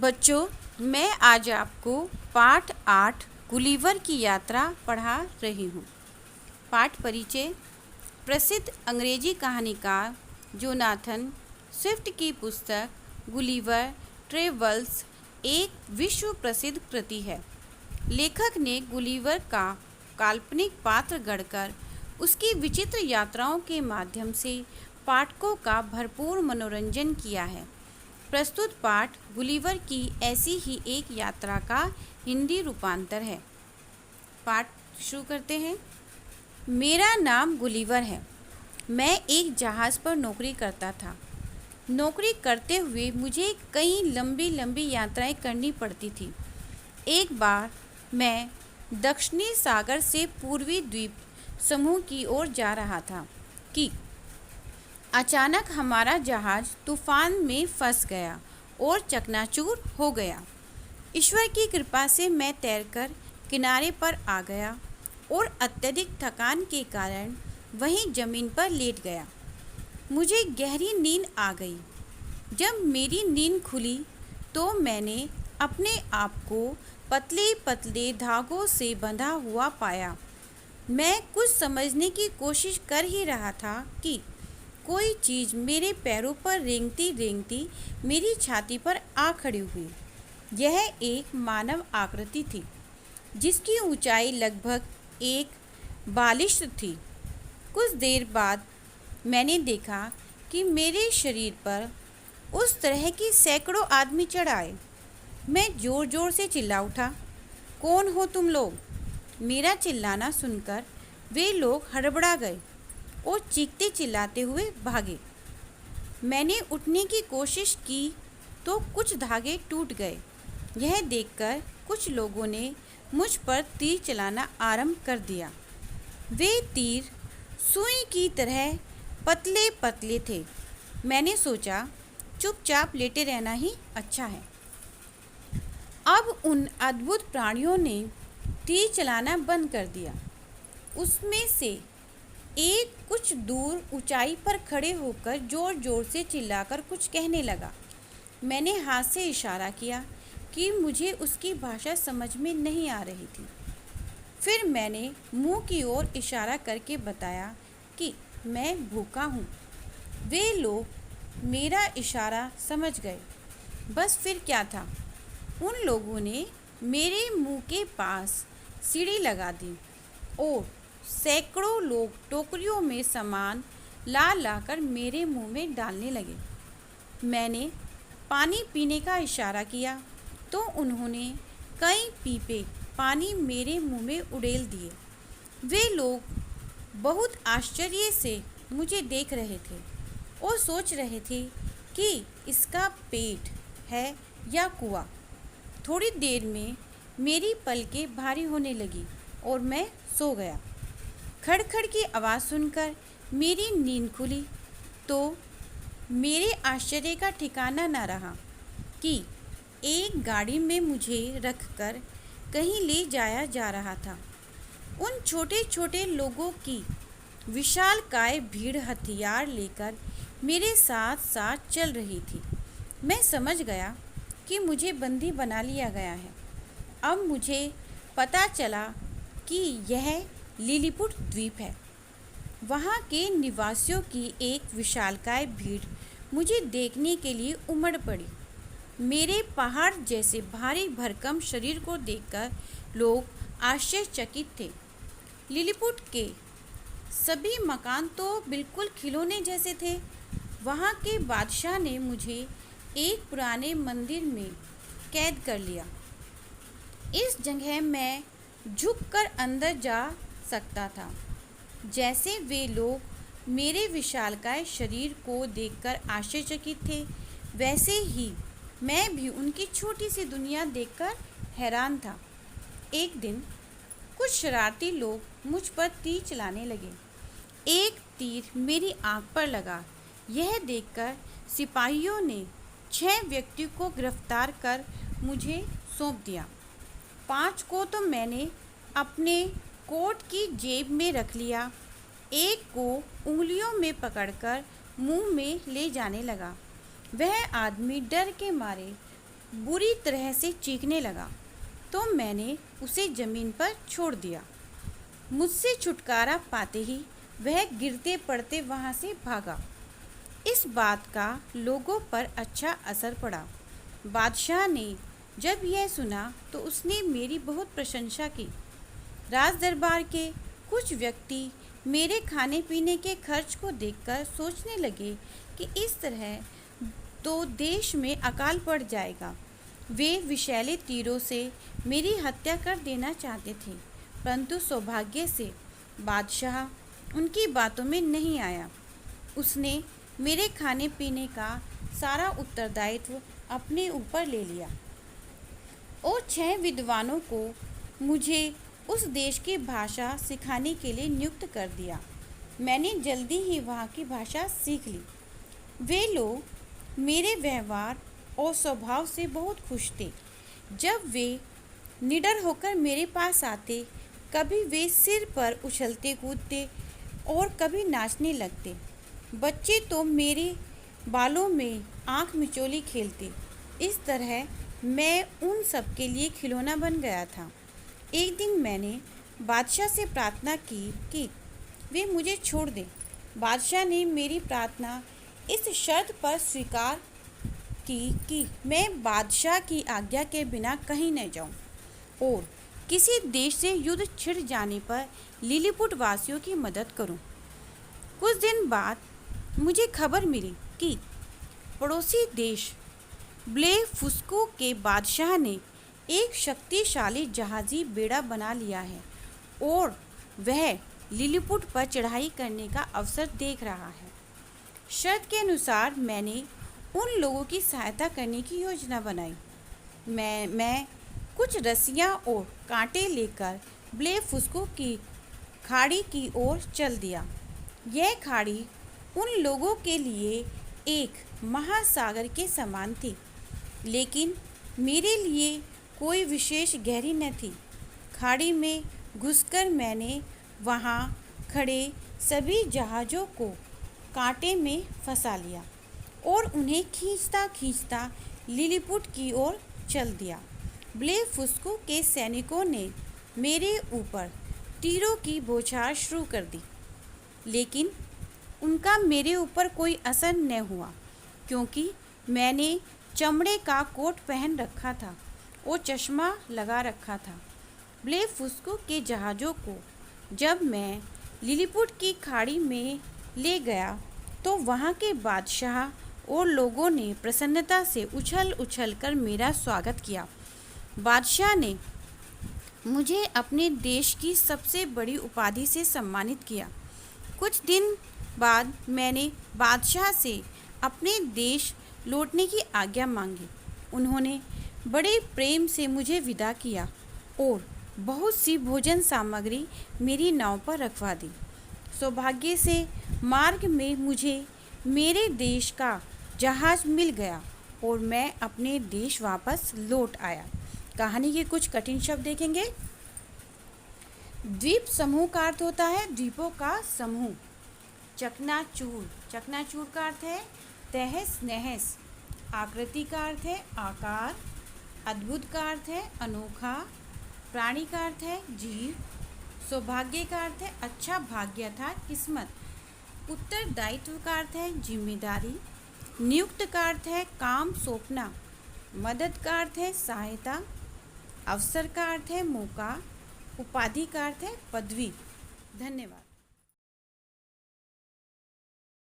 बच्चों, मैं आज आपको पाठ 8 गुलिवर की यात्रा पढ़ा रही हूँ। पाठ परिचय। प्रसिद्ध अंग्रेजी कहानीकार जोनाथन स्विफ्ट की पुस्तक गुलिवर ट्रेवल्स एक विश्व प्रसिद्ध कृति है। लेखक ने गुलिवर का काल्पनिक पात्र गढ़कर उसकी विचित्र यात्राओं के माध्यम से पाठकों का भरपूर मनोरंजन किया है। प्रस्तुत पाठ गुलिवर की ऐसी ही एक यात्रा का हिंदी रूपांतर है। पाठ शुरू करते हैं। मेरा नाम गुलिवर है। मैं एक जहाज़ पर नौकरी करता था। नौकरी करते हुए मुझे कई लंबी लंबी यात्राएं करनी पड़ती थी। एक बार मैं दक्षिणी सागर से पूर्वी द्वीप समूह की ओर जा रहा था कि अचानक हमारा जहाज़ तूफान में फंस गया और चकनाचूर हो गया। ईश्वर की कृपा से मैं तैरकर किनारे पर आ गया और अत्यधिक थकान के कारण वहीं ज़मीन पर लेट गया। मुझे गहरी नींद आ गई। जब मेरी नींद खुली तो मैंने अपने आप को पतले पतले धागों से बंधा हुआ पाया। मैं कुछ समझने की कोशिश कर ही रहा था कि कोई चीज़ मेरे पैरों पर रेंगती रेंगती मेरी छाती पर आ खड़ी हुई। यह एक मानव आकृति थी जिसकी ऊंचाई लगभग 1 थी। कुछ देर बाद मैंने देखा कि मेरे शरीर पर उस तरह की सैकड़ों आदमी चढ़ आए। मैं ज़ोर ज़ोर से चिल्ला उठा, कौन हो तुम लोग? मेरा चिल्लाना सुनकर वे लोग हड़बड़ा गए और चीखते चिल्लाते हुए भागे। मैंने उठने की कोशिश की तो कुछ धागे टूट गए। यह देखकर कुछ लोगों ने मुझ पर तीर चलाना आरंभ कर दिया। वे तीर सुई की तरह पतले पतले थे। मैंने सोचा चुपचाप लेटे रहना ही अच्छा है। अब उन अद्भुत प्राणियों ने तीर चलाना बंद कर दिया। उसमें से एक कुछ दूर ऊंचाई पर खड़े होकर जोर जोर से चिल्लाकर कुछ कहने लगा। मैंने हाथ से इशारा किया कि मुझे उसकी भाषा समझ में नहीं आ रही थी। फिर मैंने मुंह की ओर इशारा करके बताया कि मैं भूखा हूँ। वे लोग मेरा इशारा समझ गए। बस फिर क्या था, उन लोगों ने मेरे मुंह के पास सीढ़ी लगा दी और सैकड़ों लोग टोकरियों में सामान ला लाकर मेरे मुंह में डालने लगे। मैंने पानी पीने का इशारा किया तो उन्होंने कई पीपे पानी मेरे मुंह में उड़ेल दिए। वे लोग बहुत आश्चर्य से मुझे देख रहे थे और सोच रहे थे कि इसका पेट है या कुआं। थोड़ी देर में मेरी पलकें भारी होने लगी और मैं सो गया। खड़खड़ की आवाज़ सुनकर मेरी नींद खुली तो मेरे आश्चर्य का ठिकाना न रहा कि एक गाड़ी में मुझे रखकर कहीं ले जाया जा रहा था। उन छोटे छोटे लोगों की विशालकाय भीड़ हथियार लेकर मेरे साथ साथ चल रही थी। मैं समझ गया कि मुझे बंदी बना लिया गया है। अब मुझे पता चला कि यह लिलीपुट द्वीप है। वहाँ के निवासियों की एक विशालकाय भीड़ मुझे देखने के लिए उमड़ पड़ी। मेरे पहाड़ जैसे भारी भरकम शरीर को देखकर लोग आश्चर्यचकित थे। लिलीपुट के सभी मकान तो बिल्कुल खिलौने जैसे थे। वहाँ के बादशाह ने मुझे एक पुराने मंदिर में कैद कर लिया। इस जगह मैं झुककर अंदर जा सकता था। जैसे वे लोग मेरे विशालकाय शरीर को देखकर आश्चर्यचकित थे, वैसे ही मैं भी उनकी छोटी सी दुनिया देखकर हैरान था। एक दिन कुछ शरारती लोग मुझ पर तीर चलाने लगे। एक तीर मेरी आंख पर लगा। यह देखकर सिपाहियों ने 6 व्यक्तियों को गिरफ्तार कर मुझे सौंप दिया। 5 को तो मैंने अपने कोट की जेब में रख लिया। एक को उंगलियों में पकड़कर मुंह में ले जाने लगा। वह आदमी डर के मारे बुरी तरह से चीखने लगा तो मैंने उसे ज़मीन पर छोड़ दिया। मुझसे छुटकारा पाते ही वह गिरते पड़ते वहाँ से भागा। इस बात का लोगों पर अच्छा असर पड़ा। बादशाह ने जब यह सुना तो उसने मेरी बहुत प्रशंसा की। राज दरबार के कुछ व्यक्ति मेरे खाने पीने के खर्च को देखकर सोचने लगे कि इस तरह तो देश में अकाल पड़ जाएगा। वे विषैले तीरों से मेरी हत्या कर देना चाहते थे, परंतु सौभाग्य से बादशाह उनकी बातों में नहीं आया। उसने मेरे खाने पीने का सारा उत्तरदायित्व अपने ऊपर ले लिया और 6 विद्वानों को मुझे उस देश की भाषा सिखाने के लिए नियुक्त कर दिया। मैंने जल्दी ही वहाँ की भाषा सीख ली। वे लोग मेरे व्यवहार और स्वभाव से बहुत खुश थे। जब वे निडर होकर मेरे पास आते, कभी वे सिर पर उछलते कूदते और कभी नाचने लगते। बच्चे तो मेरे बालों में आँख मिचोली खेलते। इस तरह मैं उन सब के लिए खिलौना बन गया था। एक दिन मैंने बादशाह से प्रार्थना की कि वे मुझे छोड़ दें। बादशाह ने मेरी प्रार्थना इस शर्त पर स्वीकार की कि मैं बादशाह की आज्ञा के बिना कहीं न जाऊं और किसी देश से युद्ध छिड़ जाने पर लिलीपुट वासियों की मदद करूं। कुछ दिन बाद मुझे खबर मिली कि पड़ोसी देश ब्लेफुस्को के बादशाह ने एक शक्तिशाली जहाज़ी बेड़ा बना लिया है और वह लिलीपुट पर चढ़ाई करने का अवसर देख रहा है। शर्त के अनुसार मैंने उन लोगों की सहायता करने की योजना बनाई। मैं कुछ रस्सियाँ और कांटे लेकर ब्लेफुस्को की खाड़ी की ओर चल दिया। यह खाड़ी उन लोगों के लिए एक महासागर के समान थी, लेकिन मेरे लिए कोई विशेष गहरी न थी। खाड़ी में घुसकर मैंने वहाँ खड़े सभी जहाज़ों को कांटे में फंसा लिया और उन्हें खींचता खींचता लिलीपुट की ओर चल दिया। ब्लेफुस्को के सैनिकों ने मेरे ऊपर तीरों की बौछार शुरू कर दी, लेकिन उनका मेरे ऊपर कोई असर न हुआ, क्योंकि मैंने चमड़े का कोट पहन रखा था और चश्मा लगा रखा था। ब्लेफुस्को के जहाज़ों को जब मैं लिलीपुट की खाड़ी में ले गया तो वहाँ के बादशाह और लोगों ने प्रसन्नता से उछल उछल कर मेरा स्वागत किया। बादशाह ने मुझे अपने देश की सबसे बड़ी उपाधि से सम्मानित किया। कुछ दिन बाद मैंने बादशाह से अपने देश लौटने की आज्ञा मांगी। उन्होंने बड़े प्रेम से मुझे विदा किया और बहुत सी भोजन सामग्री मेरी नाव पर रखवा दी। सौभाग्य से मार्ग में मुझे मेरे देश का जहाज़ मिल गया और मैं अपने देश वापस लौट आया। कहानी के कुछ कठिन शब्द देखेंगे। द्वीप समूह का अर्थ होता है द्वीपों का समूह। चकनाचूर, चकनाचूर का अर्थ है तहस नहस। आकृति का अर्थ है आकार। अद्भुत का अर्थ है अनोखा। प्राणी का अर्थ है जीव। सौभाग्य का अर्थ है अच्छा भाग्य अर्थात किस्मत। उत्तरदायित्व का अर्थ है जिम्मेदारी। नियुक्त का अर्थ है काम सौंपना। मदद का अर्थ है सहायता। अवसर का अर्थ है मौका। उपाधि का अर्थ है पदवी। धन्यवाद।